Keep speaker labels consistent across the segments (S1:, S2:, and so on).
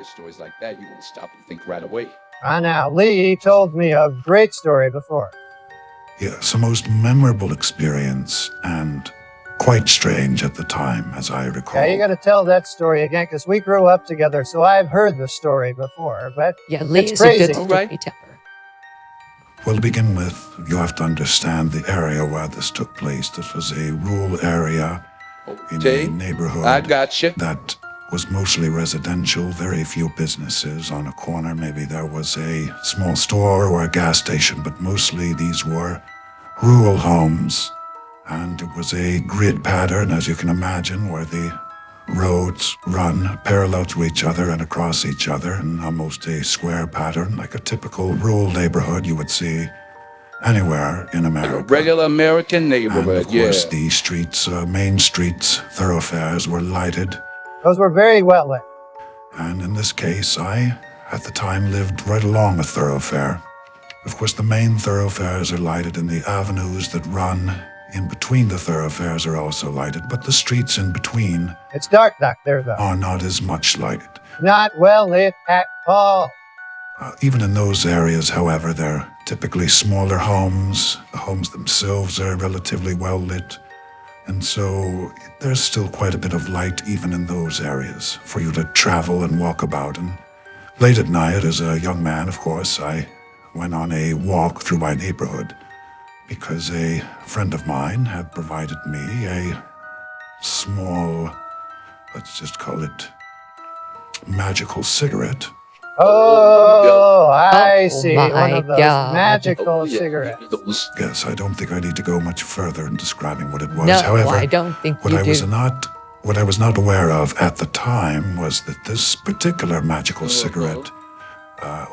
S1: hear stories like that, you won't stop and think right away.
S2: Now, Lee told me a great story before.
S3: Yes, a most memorable experience and quite strange at the time, as I recall.
S2: Yeah, you got to tell that story again, because we grew up together, so I've heard the story before, but
S4: Yeah, Lee
S2: it's
S4: is a
S2: crazy.
S4: good storyteller.
S3: Well, to begin with, you have to understand the area where this took place. This was a rural area in
S1: Okay,
S3: a neighborhood
S1: I got you.
S3: that was mostly residential, very few businesses. On a corner, maybe there was a small store or a gas station, but mostly these were rural homes. And it was a grid pattern, as you can imagine, where the roads run parallel to each other and across each other in almost a square pattern, like a typical rural neighborhood you would see anywhere in America.
S1: A regular American
S3: And
S1: neighborhood,
S3: of course,
S1: yeah.
S3: the streets, main streets, thoroughfares were lighted.
S2: Those were very well lit.
S3: And in this case, I, at the time, lived right along a thoroughfare. Of course, the main thoroughfares are lighted, and the avenues that run in between the thoroughfares are also lighted, but the streets in between
S2: It's dark back there, though.
S3: are not as much lighted.
S2: Not well lit at all.
S3: Even in those areas, however, they're typically smaller homes. The homes themselves are relatively well lit. And so there's still quite a bit of light even in those areas for you to travel and walk about. And late at night, as a young man, of course, I went on a walk through my neighborhood because a friend of mine had provided me a small, let's just call it, magical cigarette.
S2: Oh, I
S4: Oh,
S2: see.
S4: my
S2: One of those
S4: God.
S2: magical
S1: Yeah,
S2: cigarettes.
S1: those-
S3: Yes, I don't think I need to go much further in describing what it was.
S4: No,
S3: However,
S4: I don't think
S3: what
S4: you
S3: I
S4: do.
S3: was not aware of at the time was that this particular magical cigarette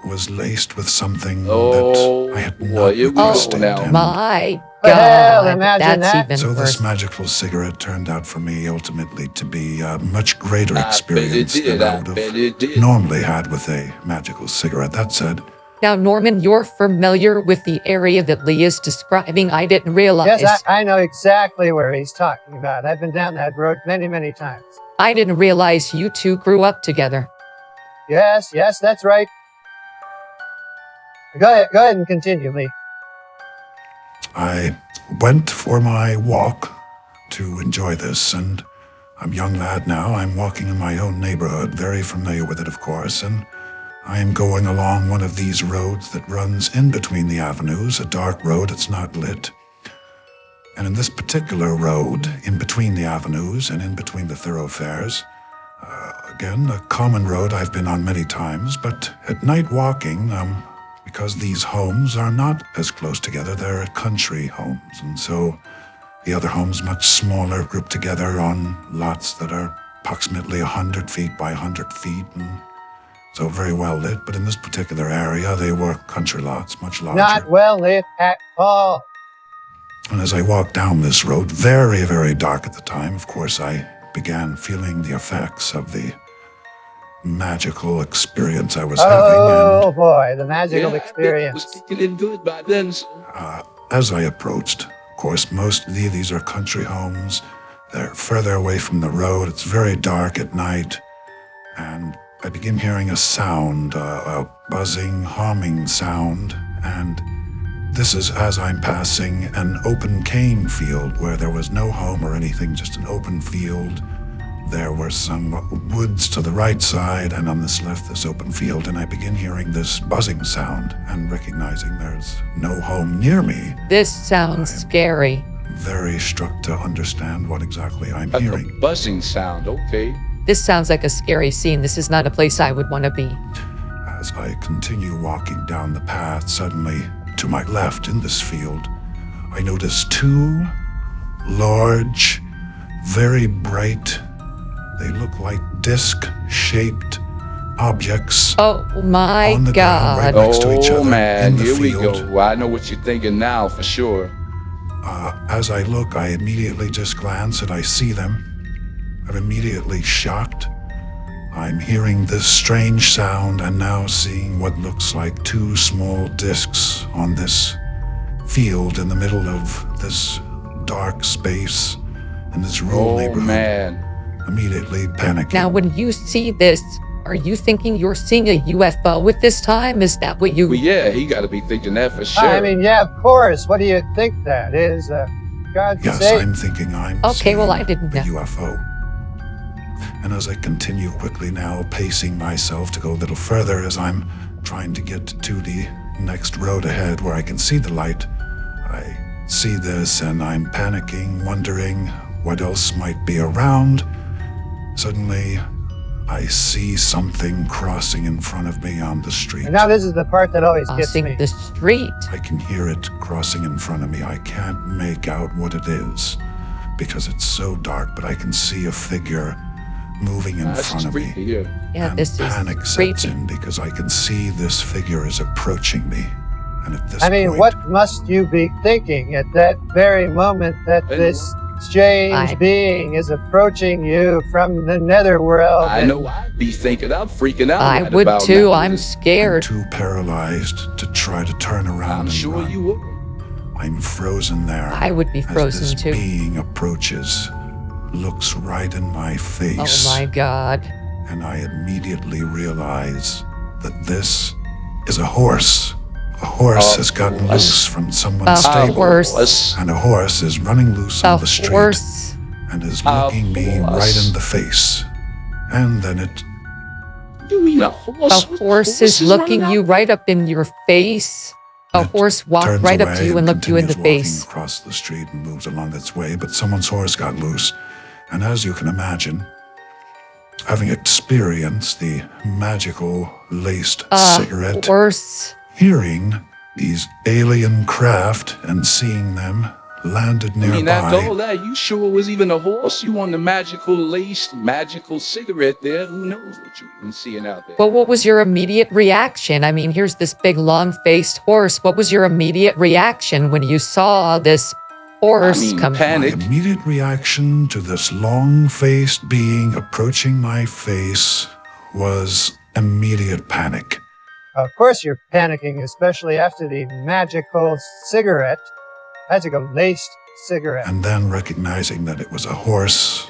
S3: was laced with something that I had
S1: boy,
S3: not
S1: here we go
S3: requested.
S1: now.
S3: And
S4: My
S2: Well,
S4: God,
S2: imagine
S4: that's
S2: that.
S4: even
S3: so
S4: worse.
S3: this magical cigarette turned out for me ultimately to be a much greater
S1: I bet it
S3: experience
S1: did,
S3: than I
S1: I
S3: would
S1: bet it did.
S3: have normally had with a magical cigarette. That said,
S4: Now, Norman, you're familiar with the area that Lee is describing. I didn't realize.
S2: Yes, I know exactly where he's talking about. I've been down that road many, many times.
S4: I didn't realize you two grew up together.
S2: Yes, that's right. Go ahead and continue, Lee.
S3: I went for my walk to enjoy this, and I'm a young lad now. I'm walking in my own neighborhood, very familiar with it, of course, and I am going along one of these roads that runs in between the avenues, a dark road, it's not lit. And in this particular road, in between the avenues and in between the thoroughfares, again, a common road I've been on many times, but at night walking, because these homes are not as close together, they're country homes, and so the other homes much smaller, grouped together on lots that are approximately 100 feet by 100 feet, and so very well lit. But in this particular area, they were country lots, much larger.
S2: Not well lit at all.
S3: And as I walked down this road, very, very dark at the time, of course, I began feeling the effects of the magical experience I was
S2: Oh boy, the magical
S1: Yeah,
S2: experience.
S1: I was kicking in good by then. So.
S3: having. As I approached, of course, most of these are country homes. They're further away from the road. It's very dark at night. And I begin hearing a sound, a buzzing, humming sound. And this is as I'm passing an open cane field where there was no home or anything, just an open field. There were some woods to the right side, and on this left, this open field, and I begin hearing this buzzing sound and recognizing there's no home near me.
S4: This sounds scary.
S3: Very struck to understand what exactly I'm
S1: Like a
S3: hearing.
S1: buzzing sound, okay.
S4: This sounds like a scary scene. This is not a place I would want to be.
S3: As I continue walking down the path, suddenly, to my left in this field, I notice two large, very bright, they look like disc-shaped objects
S4: Oh my
S3: on the ground right
S4: God.
S3: next to each other
S1: Man,
S3: in the
S1: here we
S3: field.
S1: go. Well, I know what you're thinking now for sure.
S3: As I look, I immediately just glance and I see them. I'm immediately shocked. I'm hearing this strange sound and now seeing what looks like two small discs on this field in the middle of this dark space in this rural
S1: Oh
S3: neighborhood.
S1: man.
S3: Immediately panicking.
S4: Now, when you see this, Are you thinking you're seeing a UFO at this time? Is that what you...
S1: Well, yeah, he got to be thinking that for sure.
S2: I mean, yeah, of course. What do you think that is? God's
S3: Yes,
S2: sake.
S3: I'm thinking I'm
S4: Okay, well,
S3: seeing
S4: I didn't know.
S3: a UFO. And as I continue quickly now, pacing myself to go a little further as I'm trying to get to the next road ahead where I can see the light, I see this and I'm panicking, wondering what else might be around. Suddenly, I see something crossing in front of me on the street.
S2: And now this is the part that always gets
S4: Crossing
S2: me.
S4: the street.
S3: I can hear it crossing in front of me. I can't make out what it is because it's so dark, but I can see a figure moving in
S1: That's
S3: front of
S1: creepy,
S3: me.
S1: yeah.
S4: Yeah,
S3: And
S4: this is
S3: panic sets
S4: creepy.
S3: in because I can see this figure is approaching me. And at this
S2: I mean,
S3: point,
S2: what must you be thinking at that very moment that
S1: I
S2: this strange being is approaching you from the netherworld?
S1: I know I'd be thinking, I'm freaking out.
S4: I
S1: right
S4: would
S1: about
S4: too.
S1: now.
S4: I'm
S3: I'm
S4: scared.
S3: too paralyzed to try to turn around
S1: I'm
S3: and
S1: sure
S3: run.
S1: you would.
S3: I'm frozen there.
S4: I would be
S3: as
S4: frozen
S3: this
S4: too.
S3: being approaches, looks right in my face.
S4: Oh my God.
S3: And I immediately realize that this is a horse. A horse has gotten loose from someone's
S4: A
S3: stable.
S4: horse.
S3: And a horse is running loose
S4: A
S3: on the street
S4: horse.
S3: and is
S1: A
S3: looking me
S1: horse.
S3: right in the face. And then it
S1: You mean a
S4: A
S1: horse?
S4: horse is looking you right up in your face. A
S3: it
S4: horse walked
S3: turns
S4: right up
S3: away
S4: to you and looked you in the
S3: continues walking
S4: face.
S3: across the street and moves along its way, but someone's horse got loose. And as you can imagine, having experienced the magical laced cigarette,
S4: Horse.
S3: hearing these alien craft and seeing them landed
S1: I mean, after all
S3: nearby,
S1: that, you sure it was even a horse? You on the magical laced, magical cigarette there? Who knows what you've been seeing out there?
S4: Well, what was your immediate reaction? I mean, here's this big long-faced horse. What was your immediate reaction when you saw this horse
S1: I mean,
S4: come?
S3: my
S1: panic.
S3: immediate reaction to this long-faced being approaching my face was immediate panic.
S2: Of course you're panicking, especially after the magical cigarette. Magical laced cigarette.
S3: And then recognizing that it was a horse,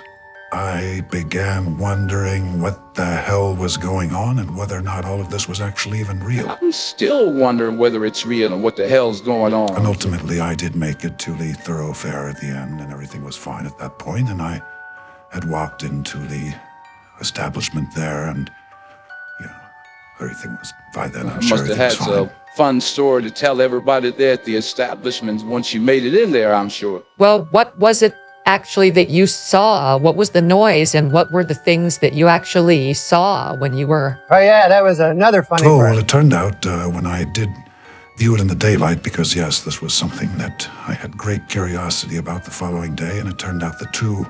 S3: I began wondering what the hell was going on and whether or not all of this was actually even real.
S1: I'm still wondering whether it's real and what the hell's going on.
S3: And ultimately, I did make it to the thoroughfare at the end, and everything was fine at that point, and I had walked into the establishment there, and, you know, everything was by then. I'm
S1: I
S3: sure
S1: must have
S3: everything
S1: had
S3: was fine.
S1: a fun story to tell everybody there at the establishment once you made it in there, I'm sure.
S4: Well, what was it actually that you saw? What was the noise and what were the things that you actually saw when you were...
S2: Oh yeah, that was another funny
S3: Oh,
S2: part.
S3: well, it turned out when I did view it in the daylight, because yes, this was something that I had great curiosity about the following day, and it turned out the two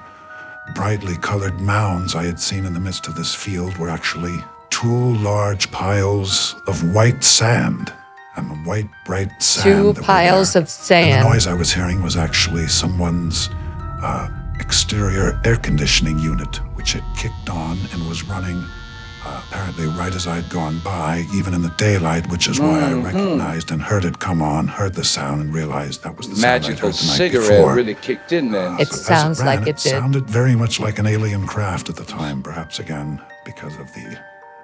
S3: brightly colored mounds I had seen in the midst of this field were actually two large piles of white sand. And white, bright sand.
S4: Two
S3: that were
S4: piles
S3: there.
S4: of sand.
S3: And the noise I was hearing was actually someone's exterior air conditioning unit, which had kicked on and was running apparently right as I'd gone by, even in the daylight, which is why I recognized and heard it come on, heard the sound, and realized that was the sound I'd
S1: Magical
S3: heard the night
S1: cigarette
S3: before.
S1: really kicked in then.
S4: It
S3: But as
S4: sounds
S3: ran,
S4: like it did.
S3: sounded very much like an alien craft at the time, perhaps again because of the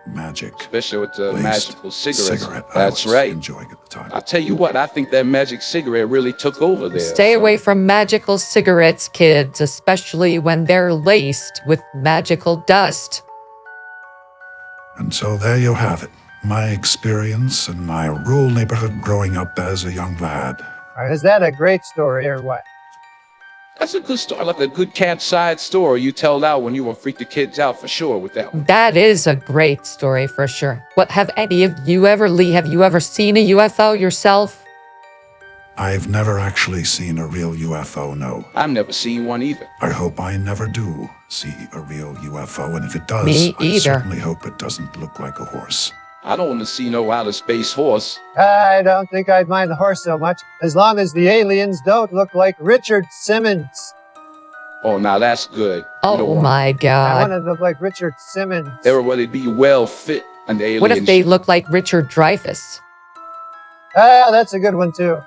S3: magic.
S1: Especially with the
S3: laced
S1: magical cigarettes.
S3: I
S1: That's
S3: was
S1: right.
S3: enjoying at the time.
S1: I'll tell you what, I think that magic cigarette really took over there.
S4: Stay
S1: So-
S4: away from magical cigarettes, kids, especially when they're laced with magical dust.
S3: And so there you have it. My experience in my rural neighborhood growing up as a young lad.
S2: Is that a great story or what?
S1: That's a good story, like a good campsite story you told out when you were freak the kids out for sure with that one.
S4: That is a great story for sure. What have any of you ever, Lee, have you ever seen a UFO yourself?
S3: I've never actually seen a real UFO, no.
S1: I've never seen one either.
S3: I hope I never do see a real UFO, and if it does,
S4: Me
S3: I
S4: either.
S3: certainly hope it doesn't look like a horse.
S1: I don't want to see no outer space horse.
S2: I don't think I'd mind the horse so much, as long as the aliens don't look like Richard Simmons.
S1: Oh, now that's good. You don't
S4: Oh
S1: want-
S4: my
S2: I
S4: God.
S2: want to look like Richard Simmons.
S1: Everybody be well fit and the aliens.
S4: What if they look like Richard Dreyfuss?
S2: Ah, that's a good one too.